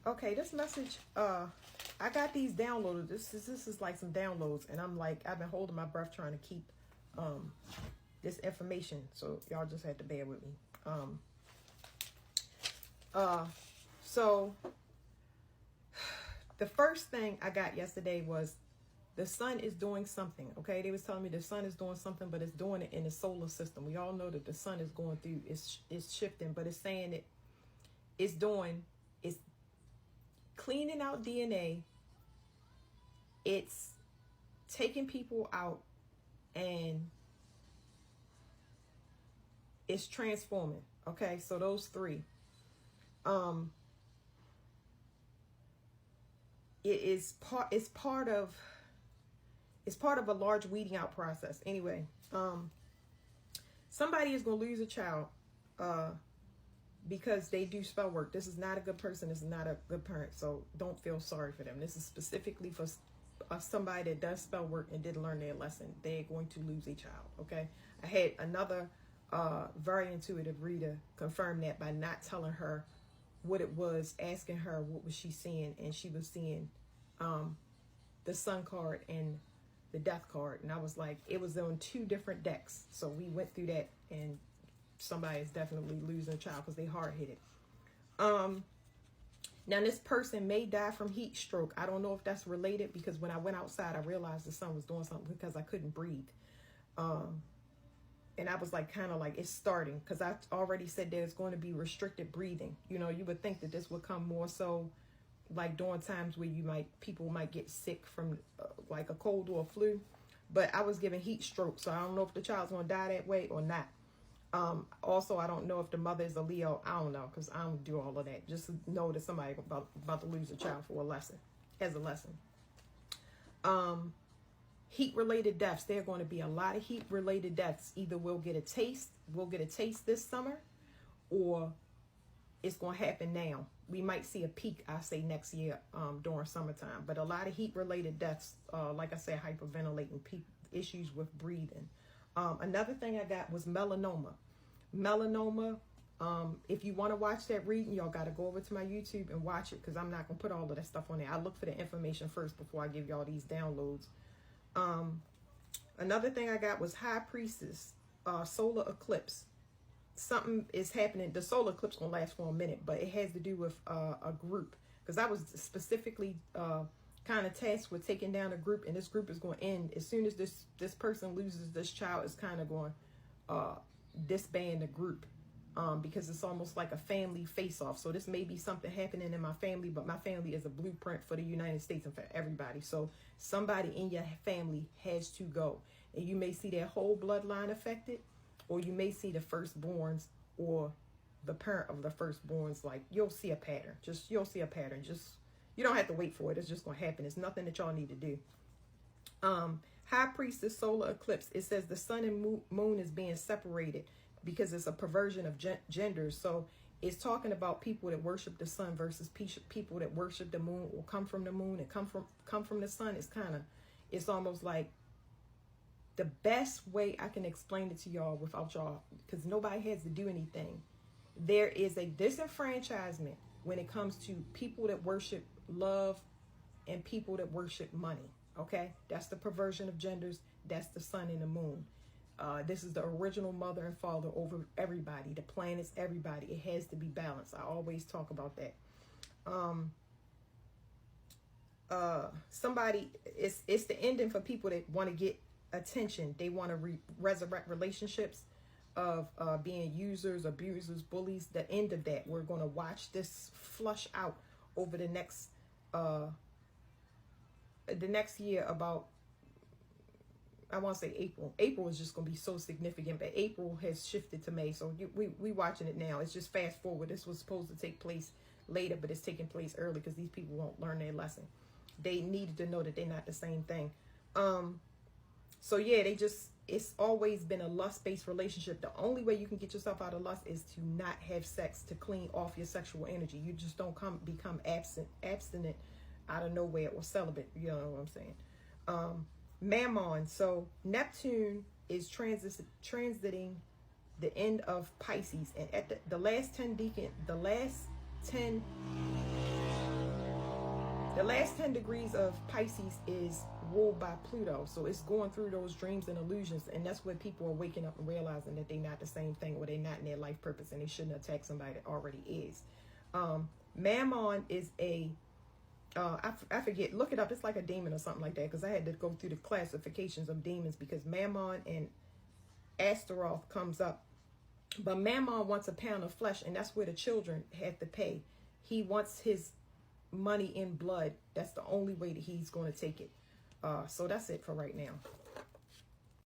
Okay, this message, I got these downloaded. This is like some downloads, and I'm like, I've been holding my breath trying to keep this information, so y'all just had to bear with me. So the first thing I got yesterday was the sun is doing something. Okay, they was telling me the sun is doing something, but it's doing it in the solar system. We all know that the sun is going through, it's shifting, but it's saying that it's cleaning out DNA. It's taking people out, and it's transforming. Okay, so those three. It's part of a large weeding out process. Anyway, somebody is going to lose a child because they do spell work. This is not a good person. This is not a good parent. So don't feel sorry for them. This is specifically for somebody that does spell work and didn't learn their lesson. They're going to lose a child. Okay. I had another very intuitive reader confirm that by not telling her what it was, asking her what was she seeing, and she was seeing the sun card and the death card. And I was like, it was on two different decks. So we went through that, and somebody is definitely losing a child because they hard-headed. Now this person may die from heat stroke. I don't know if that's related, because when I went outside, I realized the sun was doing something because I couldn't breathe. And I was like, kind of like, it's starting, because I already said there's going to be restricted breathing. You know, you would think that this would come more so like during times where people might get sick from like a cold or a flu. But I was given heat stroke, so I don't know if the child's going to die that way or not. Also, I don't know if the mother is a Leo. I don't know, because I don't do all of that. Just know that somebody about to lose a child for a lesson, as a lesson. Heat-related deaths. There are going to be a lot of heat-related deaths. Either we'll get a taste this summer, or it's going to happen now. We might see a peak, I say, next year during summertime. But a lot of heat-related deaths, like I said, hyperventilating, issues with breathing. Another thing I got was melanoma. Melanoma, if you want to watch that reading, y'all got to go over to my YouTube and watch it, because I'm not going to put all of that stuff on there. I look for the information first before I give y'all these downloads. Another thing I got was high priestess, solar eclipse. Something is happening. The solar eclipse gonna last for a minute, but it has to do with a group, because I was specifically kind of tasked with taking down a group, and this group is going to end as soon as this person loses this child. Is kind of going disband the group, because it's almost like a family face-off. So this may be something happening in my family, but my family is a blueprint for the United States and for everybody. So somebody in your family has to go, and you may see their whole bloodline affected, or you may see the firstborns or the parent of the firstborns. Like, you'll see a pattern. You'll see a pattern. You don't have to wait for it. It's just going to happen. It's nothing that y'all need to do. High priestess solar eclipse. It says the sun and moon is being separated because it's a perversion of genders. So it's talking about people that worship the sun versus people that worship the moon, or come from the moon and come from the sun. It's almost like, the best way I can explain it to y'all without y'all, because nobody has to do anything. There is a disenfranchisement when it comes to people that worship love and people that worship money. Okay, that's the perversion of genders. That's the sun and the moon. This is the original mother and father over everybody, the planets, everybody. It has to be balanced. I always talk about that. It's the ending for people that want to get attention. They want to resurrect relationships of being users, abusers, bullies. The end of that, we're going to watch this flush out over the next year. About, I want to say April is just going to be so significant, but April has shifted to May, so we watching it now. It's just fast forward. This was supposed to take place later, but it's taking place early because these people won't learn their lesson. They needed to know that they're not the same thing. So yeah, it's always been a lust-based relationship. The only way you can get yourself out of lust is to not have sex, to clean off your sexual energy. You just don't become abstinent out of nowhere, or celibate. You know what I'm saying? Mammon. So Neptune is transiting the end of Pisces, and at the last 10 The last 10 degrees of Pisces is ruled by Pluto. So it's going through those dreams and illusions. And that's where people are waking up and realizing that they're not the same thing, or they're not in their life purpose, and they shouldn't attack somebody that already is. Mammon is a, I forget, look it up. It's like a demon or something like that, because I had to go through the classifications of demons, because Mammon and Astaroth comes up. But Mammon wants a pound of flesh, and that's where the children have to pay. He wants his money in blood. That's the only way that he's going to take it. So that's it for right now.